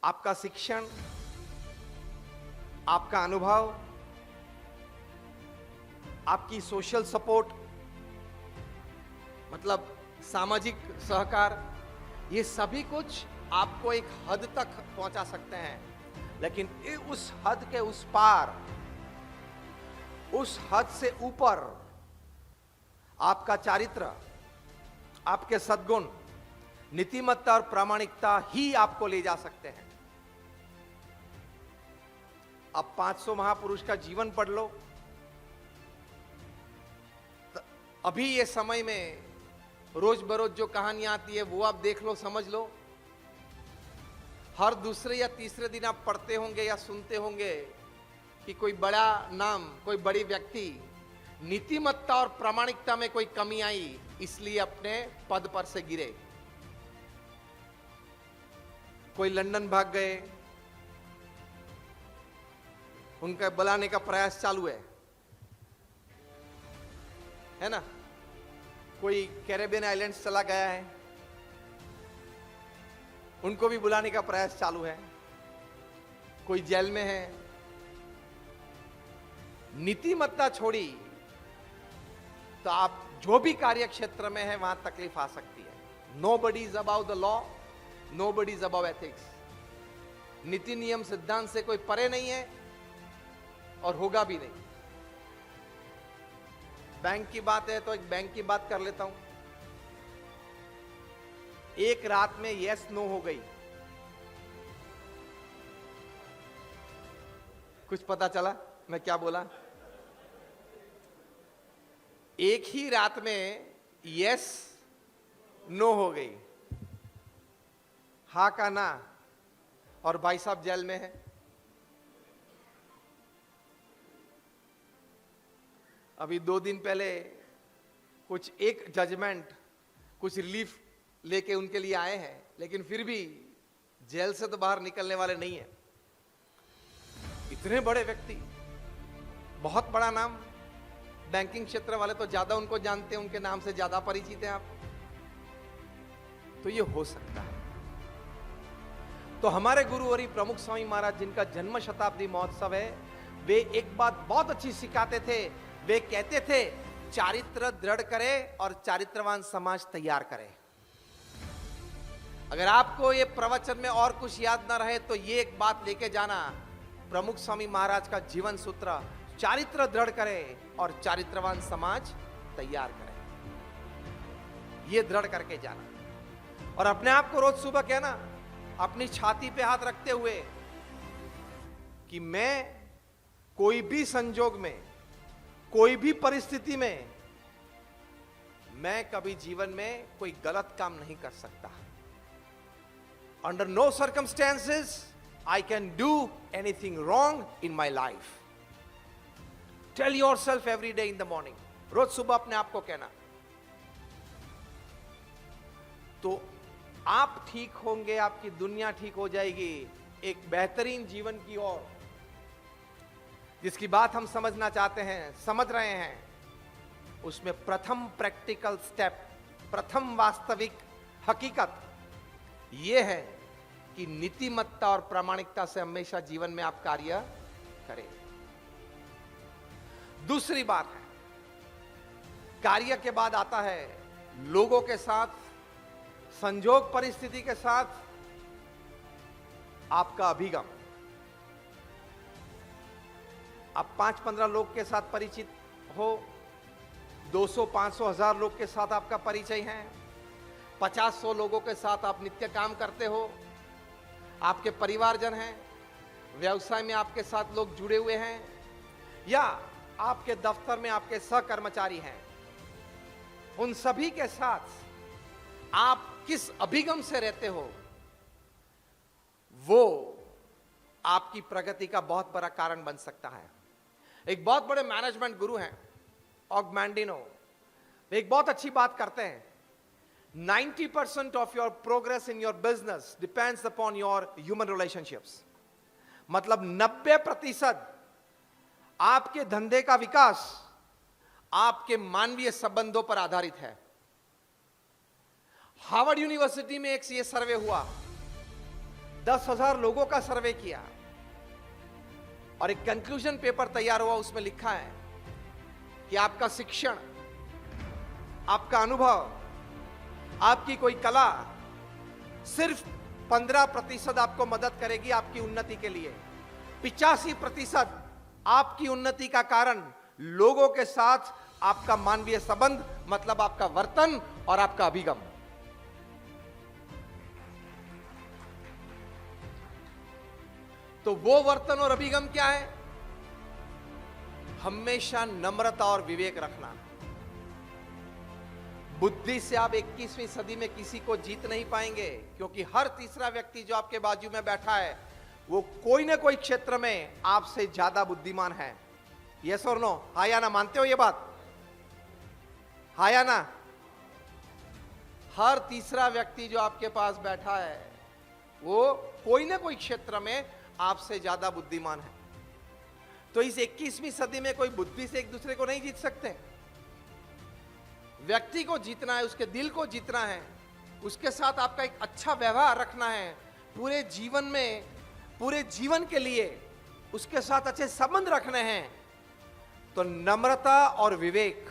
आपका शिक्षण, आपका अनुभव, आपकी सोशल सपोर्ट, मतलब सामाजिक सहकार, ये सभी कुछ आपको एक हद तक पहुंचा सकते हैं, लेकिन उस हद के उस पार, उस हद से ऊपर आपका चारित्र, आपके सद्गुण, नीतिमत्ता और प्रामाणिकता ही आपको ले जा सकते हैं। अब 500 महापुरुष का जीवन पढ़ लो, अभी ये समय में रोज बरोज जो कहानियां आती है वो आप देख लो, समझ लो। हर दूसरे या तीसरे दिन आप पढ़ते होंगे या सुनते होंगे कि कोई बड़ा नाम, कोई बड़ी व्यक्ति, नीतिमत्ता और प्रामाणिकता में कोई कमी आई इसलिए अपने पद पर से गिरे। कोई लंदन भाग गए, उनका बुलाने का प्रयास चालू है ना। कोई कैरेबियन आइलैंड्स चला गया है, उनको भी बुलाने का प्रयास चालू है। कोई जेल में है। नीतिमत्ता छोड़ी तो आप जो भी कार्य क्षेत्र में है वहां तकलीफ आ सकती है। Nobody is about the law, nobody is about ethics. नीति नियम सिद्धांत से कोई परे नहीं है और होगा भी नहीं। बैंक की बात है तो एक बैंक की बात कर लेता हूं। एक रात में यस नो हो गई, कुछ पता चला मैं क्या बोला? एक ही रात में यस नो हो गई, हा का ना, और भाई साहब जेल में है। अभी 2 दिन पहले कुछ एक जजमेंट, कुछ रिलीफ लेके उनके लिए आए हैं, लेकिन फिर भी जेल से तो बाहर निकलने वाले नहीं है। इतने बड़े व्यक्ति, बहुत बड़ा नाम, बैंकिंग क्षेत्र वाले तो ज्यादा उनको जानते हैं, उनके नाम से ज्यादा परिचित हैं आप। तो ये हो सकता है। तो हमारे गुरुवरी प्रमुख स्वामी महाराज, जिनका जन्म शताब्दी महोत्सव है, वे एक बात बहुत अच्छी सिखाते थे। वे कहते थे चारित्र दृढ़ करे और चारित्रवान समाज तैयार करे। अगर आपको ये प्रवचन में और कुछ याद ना रहे तो ये एक बात लेके जाना, प्रमुख स्वामी महाराज का जीवन सूत्र, चारित्र दृढ़ करे और चारित्रवान समाज तैयार करे। ये दृढ़ करके जाना और अपने आप को रोज सुबह कहना, अपनी छाती पे हाथ रखते हुए, कि मैं कोई भी संजोग में, कोई भी परिस्थिति में, मैं कभी जीवन में कोई गलत काम नहीं कर सकता। Under no circumstances I can do anything wrong in my life. Tell yourself every day in the morning. रोज सुबह अपने आप को कहना, तो आप ठीक होंगे, आपकी दुनिया ठीक हो जाएगी एक बेहतरीन जीवन की ओर, जिसकी बात हम समझना चाहते हैं, समझ रहे हैं। उसमें प्रथम प्रैक्टिकल स्टेप, प्रथम वास्तविक हकीकत यह है कि नीतिमत्ता और प्रामाणिकता से हमेशा जीवन में आप कार्य करें। दूसरी बात है, कार्य के बाद आता है लोगों के साथ, संजोग परिस्थिति के साथ आपका अभिगम। आप 5-15 लोग के साथ परिचित हो, 200-500 1000 लोग के साथ आपका परिचय है, 50-100 लोगों के साथ आप नित्य काम करते हो, आपके परिवारजन हैं, व्यवसाय में आपके साथ लोग जुड़े हुए हैं, या आपके दफ्तर में आपके सहकर्मचारी हैं। उन सभी के साथ आप किस अभिगम से रहते हो, वो आपकी प्रगति का बहुत बड़ा कारण बन सकता है। एक बहुत बड़े मैनेजमेंट गुरु हैं, ऑगमैंडिनो, वे एक बहुत अच्छी बात करते हैं। 90% of your progress in your business depends upon your human relationships. मतलब 90% आपके धंधे का विकास आपके मानवीय संबंधों पर आधारित है। हार्वर्ड यूनिवर्सिटी में एक ये सर्वे हुआ 10,000 लोगों का सर्वे किया और एक कंक्लूजन पेपर तैयार हुआ। उसमें लिखा है कि आपका शिक्षण, आपका अनुभव, आपकी कोई कला सिर्फ 15% आपको मदद करेगी आपकी उन्नति के लिए। 85% आपकी उन्नति का कारण लोगों के साथ आपका मानवीय संबंध, मतलब आपका वर्तन और आपका अभिगम। तो वो वर्तन और अभिगम क्या है? हमेशा नम्रता और विवेक रखना। बुद्धि से आप 21वीं सदी में किसी को जीत नहीं पाएंगे, क्योंकि हर तीसरा व्यक्ति जो आपके बाजू में बैठा है वो कोई ना कोई क्षेत्र में आपसे ज्यादा बुद्धिमान है। यस और नो? हाँ या ना? मानते हो ये बात? हाँ या ना? हर तीसरा व्यक्ति जो आपके पास बैठा है वो कोई ना कोई क्षेत्र में आपसे ज्यादा बुद्धिमान है। तो इस 21वीं सदी में कोई बुद्धि से एक दूसरे को नहीं जीत सकते। व्यक्ति को जीतना है, उसके दिल को जीतना है, उसके साथ आपका एक अच्छा व्यवहार रखना है, पूरे जीवन में, पूरे जीवन के लिए उसके साथ अच्छे संबंध रखने हैं। तो नम्रता और विवेक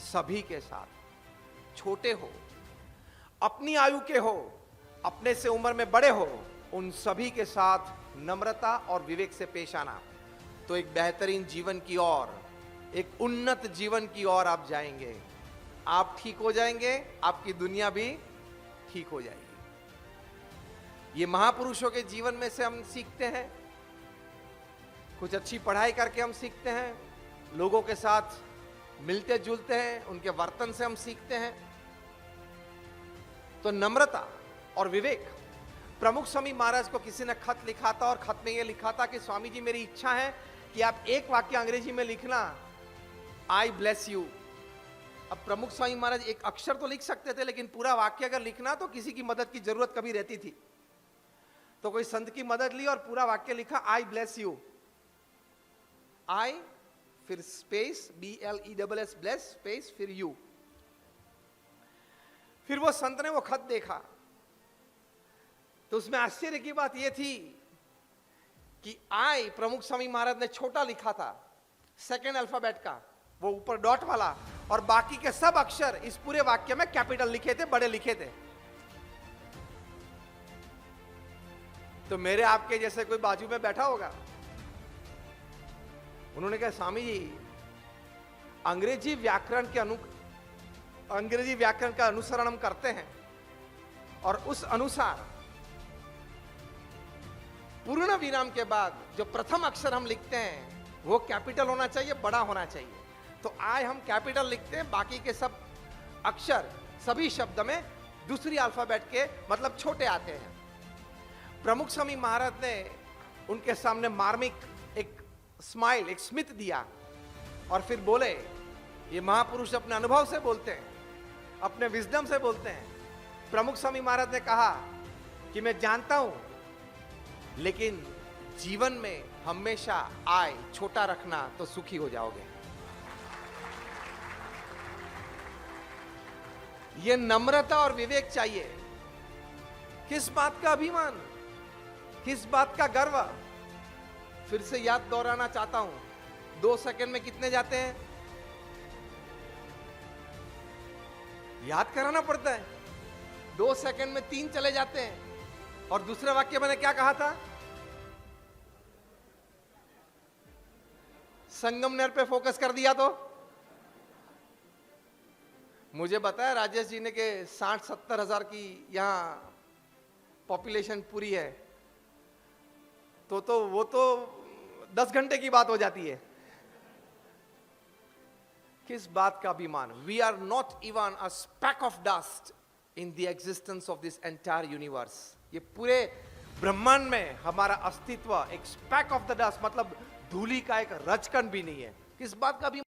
सभी के साथ, छोटे हो, अपनी आयु के हो, अपने से उम्र में बड़े हो, उन सभी के साथ नम्रता और विवेक से पेश आना, तो एक बेहतरीन जीवन की ओर, एक उन्नत जीवन की ओर आप जाएंगे। आप ठीक हो जाएंगे, आपकी दुनिया भी ठीक हो जाएगी। ये महापुरुषों के जीवन में से हम सीखते हैं, कुछ अच्छी पढ़ाई करके हम सीखते हैं, लोगों के साथ मिलते जुलते हैं, उनके वर्तन से हम सीखते हैं। तो नम्रता और विवेक। प्रमुख स्वामी महाराज को किसी ने खत लिखा था और खत में यह लिखा था कि स्वामी जी, मेरी इच्छा है कि आप एक वाक्य अंग्रेजी में लिखना, आई ब्लेस यू। अब प्रमुख स्वामी महाराज एक अक्षर तो लिख सकते थे, लेकिन पूरा वाक्य अगर लिखना तो किसी की मदद की जरूरत कभी रहती थी। तो कोई संत की मदद ली और पूरा वाक्य लिखा, आई ब्लेस यू। आई फिर स्पेस BLESS ब्लेस स्पेस फिर यू। फिर वो संत ने वो खत देखा तो उसमें आश्चर्य की बात यह थी कि आई प्रमुख स्वामी महाराज ने छोटा लिखा था, सेकेंड अल्फाबेट का, वो ऊपर डॉट वाला, और बाकी के सब अक्षर इस पूरे वाक्य में कैपिटल लिखे थे, बड़े लिखे थे। तो मेरे आपके जैसे कोई बाजू में बैठा होगा, उन्होंने कहा, स्वामी जी, अंग्रेजी व्याकरण का अनुसरण हम करते हैं और उस अनुसार पूर्ण विराम के बाद जो प्रथम अक्षर हम लिखते हैं वो कैपिटल होना चाहिए, बड़ा होना चाहिए। तो आई हम कैपिटल लिखते हैं, बाकी के सब अक्षर सभी शब्द में दूसरी अल्फाबेट के मतलब छोटे आते हैं। प्रमुख स्वामी महाराज ने उनके सामने मार्मिक एक स्माइल, एक स्मित दिया और फिर बोले, ये महापुरुष अपने अनुभव से बोलते हैं, अपने विजडम से बोलते हैं। प्रमुख स्वामी महाराज ने कहा कि मैं जानता हूं, लेकिन जीवन में हमेशा आय छोटा रखना तो सुखी हो जाओगे। ये नम्रता और विवेक चाहिए। किस बात का अभिमान, किस बात का गर्व? फिर से याद दोहराना चाहता हूं, 2 सेकंड में कितने जाते हैं? याद कराना पड़ता है। 2 सेकंड में 3 चले जाते हैं। और दूसरा वाक्य मैंने क्या कहा था? संगमनेर पे फोकस कर दिया तो मुझे बताया राजेश जी ने कि 60-70 हजार की यहां पॉपुलेशन पूरी है, तो वो तो 10 घंटे की बात हो जाती है। किस बात का अभिमान? We are not even a speck of dust in the existence of this entire universe. ये पूरे ब्रह्मांड में हमारा अस्तित्व एक स्पैक ऑफ द डस्ट, मतलब धूली का एक रजकण भी नहीं है। किस बात का अभिमान?